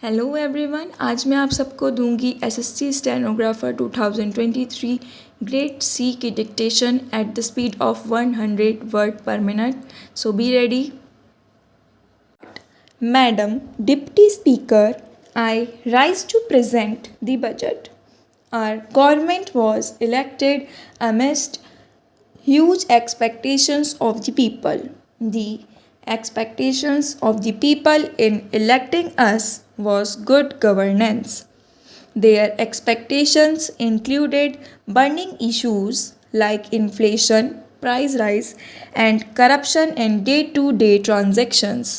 Hello everyone, आज मैं आप सबको दूंगी एसएससी स्टेनोग्राफर 2023 ग्रेड सी की dictation at the speed of 100 word पर minute. So be ready. Madam Deputy Speaker, I rise to present the budget. Our government was elected amidst huge expectations of the people. The expectations of the people in electing us was good governance. Their expectations included burning issues like inflation, price rise, and corruption in day-to-day transactions.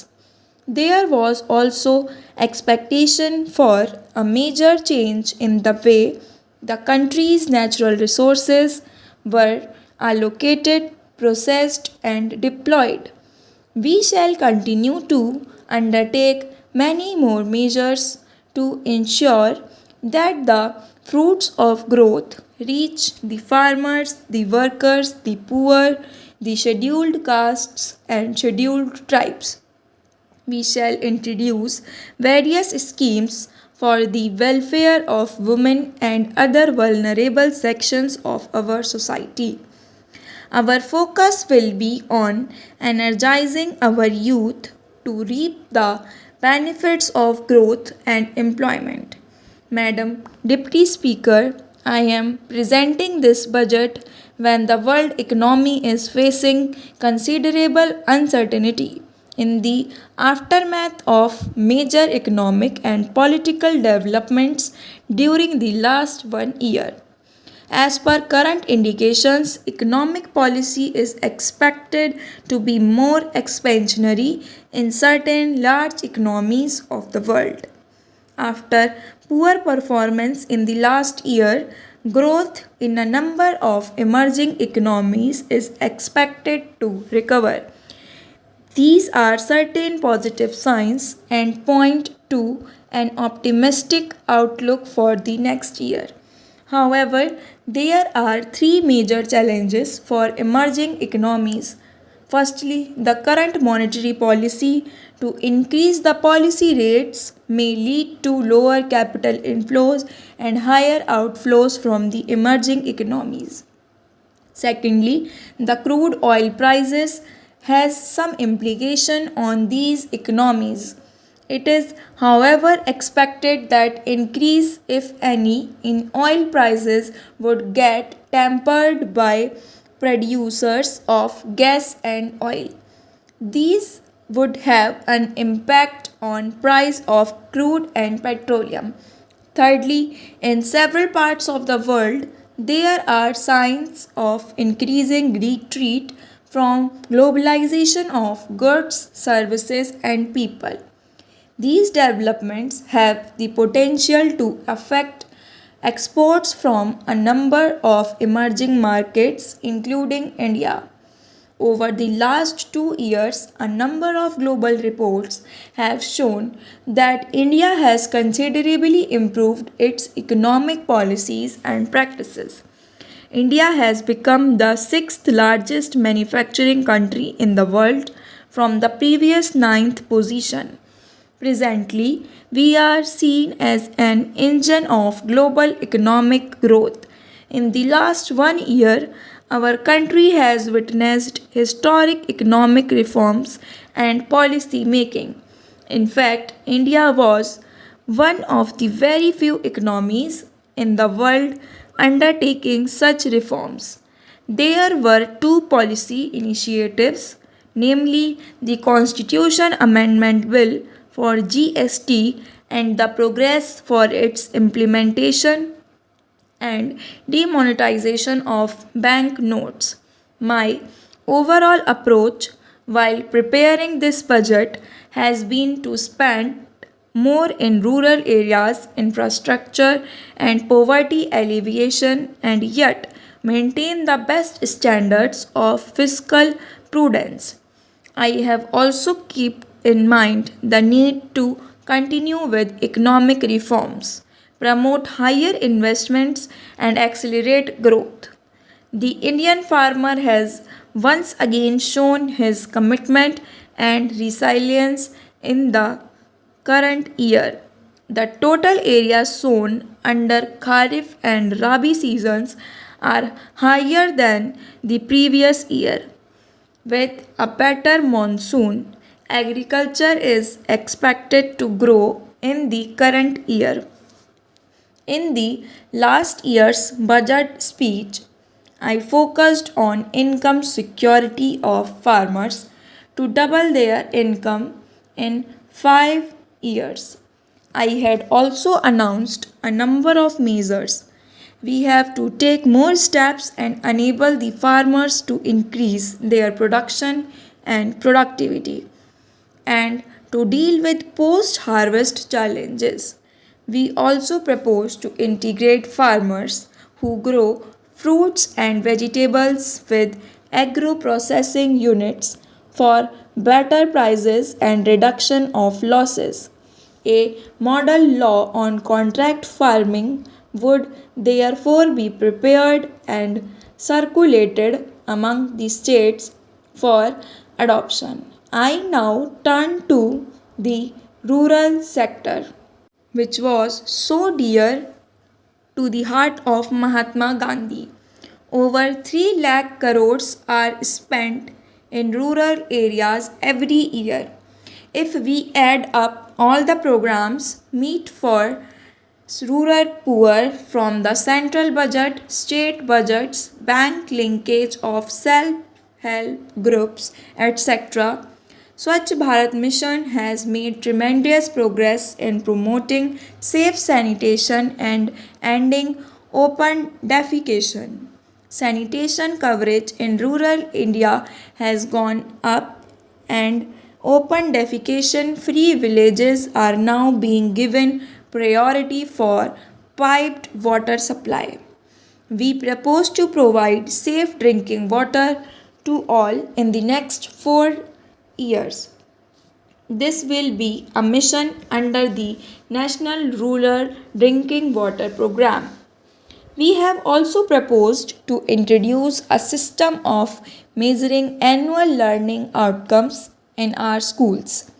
There was also expectation for a major change in the way the country's natural resources were allocated, processed, and deployed. We shall continue to undertake many more measures to ensure that the fruits of growth reach the farmers, the workers, the poor, the scheduled castes, and scheduled tribes. We shall introduce various schemes for the welfare of women and other vulnerable sections of our society. Our focus will be on energizing our youth to reap the benefits of growth and employment. Madam Deputy Speaker, I am presenting this budget when the world economy is facing considerable uncertainty in the aftermath of major economic and political developments during the last 1 year. As per current indications, economic policy is expected to be more expansionary in certain large economies of the world. After poor performance in the last year, growth in a number of emerging economies is expected to recover. These are certain positive signs and point to an optimistic outlook for the next year. However, there are three major challenges for emerging economies. Firstly, the current monetary policy to increase the policy rates may lead to lower capital inflows and higher outflows from the emerging economies. Secondly, the crude oil prices has some implication on these economies. It is, however, expected that increase, if any, in oil prices would get tempered by producers of gas and oil. These would have an impact on price of crude and petroleum. Thirdly, in several parts of the world, there are signs of increasing retreat from globalization of goods, services, and people. These developments have the potential to affect exports from a number of emerging markets, including India. Over the last 2 years, a number of global reports have shown that India has considerably improved its economic policies and practices. India has become the sixth largest manufacturing country in the world from the previous ninth position. Presently, we are seen as an engine of global economic growth. In the last 1 year, our country has witnessed historic economic reforms and policy making. In fact, India was one of the very few economies in the world undertaking such reforms. There were two policy initiatives, namely the Constitution Amendment Bill for GST and the progress for its implementation and demonetization of bank notes. My overall approach while preparing this budget has been to spend more in rural areas, infrastructure, and poverty alleviation, and yet maintain the best standards of fiscal prudence. I have also kept in mind the need to continue with economic reforms, promote higher investments, and accelerate growth. The Indian farmer has once again shown his commitment and resilience in the current year. The total area sown under Kharif and Rabi seasons are higher than the previous year. With a better monsoon, agriculture is expected to grow in the current year. In the last year's budget speech, I focused on income security of farmers to double their income in 5 years. I had also announced a number of measures. We have to take more steps and enable the farmers to increase their production and productivity and to deal with post harvest challenges. We also propose to integrate farmers who grow fruits and vegetables with agro processing units for better prices and reduction of losses. A model law on contract farming would therefore be prepared and circulated among the states for adoption. I now turn to the rural sector, which was so dear to the heart of Mahatma Gandhi. Over 3 lakh crores are spent in rural areas every year. If we add up all the programs meet for rural poor from the central budget, state budgets, bank linkage of self-help groups, etc., Swachh Bharat Mission has made tremendous progress in promoting safe sanitation and ending open defecation. Sanitation coverage in rural India has gone up, and open defecation free villages are now being given priority for piped water supply. We propose to provide safe drinking water to all in the next 4 years. This will be a mission under the National Rural Drinking Water Program. We have also proposed to introduce a system of measuring annual learning outcomes in our schools.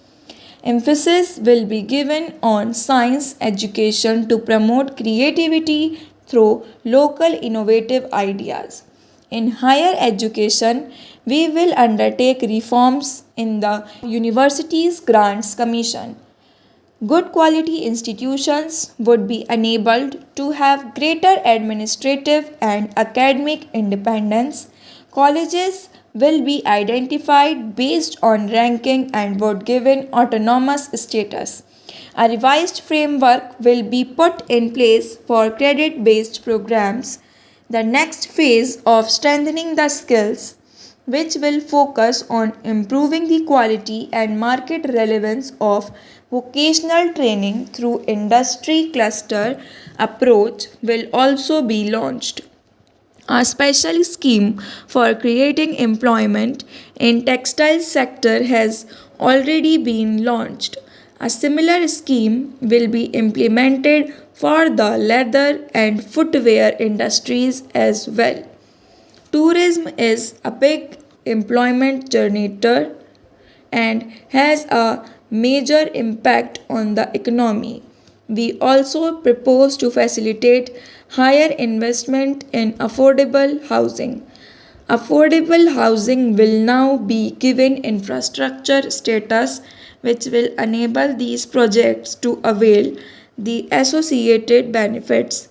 Emphasis will be given on science education to promote creativity through local innovative ideas. In higher education, we will undertake reforms in the Universities Grants Commission. Good quality institutions would be enabled to have greater administrative and academic independence. Colleges will be identified based on ranking and would given autonomous status. A revised framework will be put in place for credit based programs. The next phase of strengthening the skills, which will focus on improving the quality and market relevance of vocational training through industry cluster approach, will also be launched. A special scheme for creating employment in textile sector has already been launched. A similar scheme will be implemented for the leather and footwear industries as well. Tourism is a big employment generator and has a major impact on the economy. We also propose to facilitate higher investment in affordable housing. Affordable housing will now be given infrastructure status, which will enable these projects to avail the associated benefits.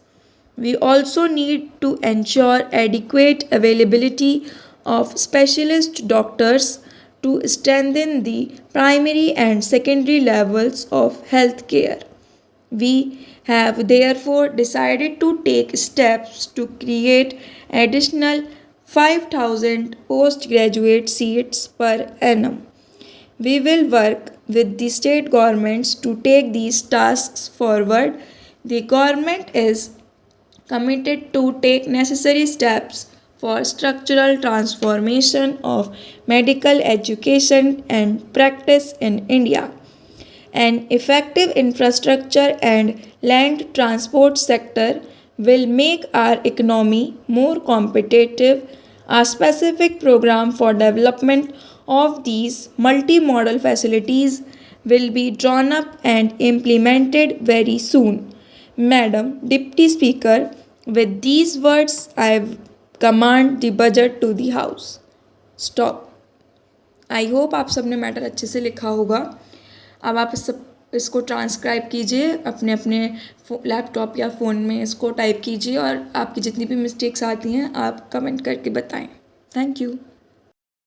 We also need to ensure adequate availability of specialist doctors to strengthen the primary and secondary levels of healthcare. We have therefore decided to take steps to create additional 5,000 postgraduate seats per annum. We will work with the state governments to take these tasks forward. The government is committed to take necessary steps for structural transformation of medical education and practice in India. An effective infrastructure and land transport sector will make our economy more competitive. A specific program for development of these multimodal facilities will be drawn up and implemented very soon. Madam Deputy Speaker, with these words I command the budget to the House. Stop. I hope आप सबने matter अच्छे से लिखा होगा. अब आप इसको transcribe कीजिए, अपने अपने लैपटॉप या फ़ोन में इसको टाइप कीजिए और आपकी जितनी भी मिस्टेक्स आती हैं आप कमेंट करके बताएं. Thank you.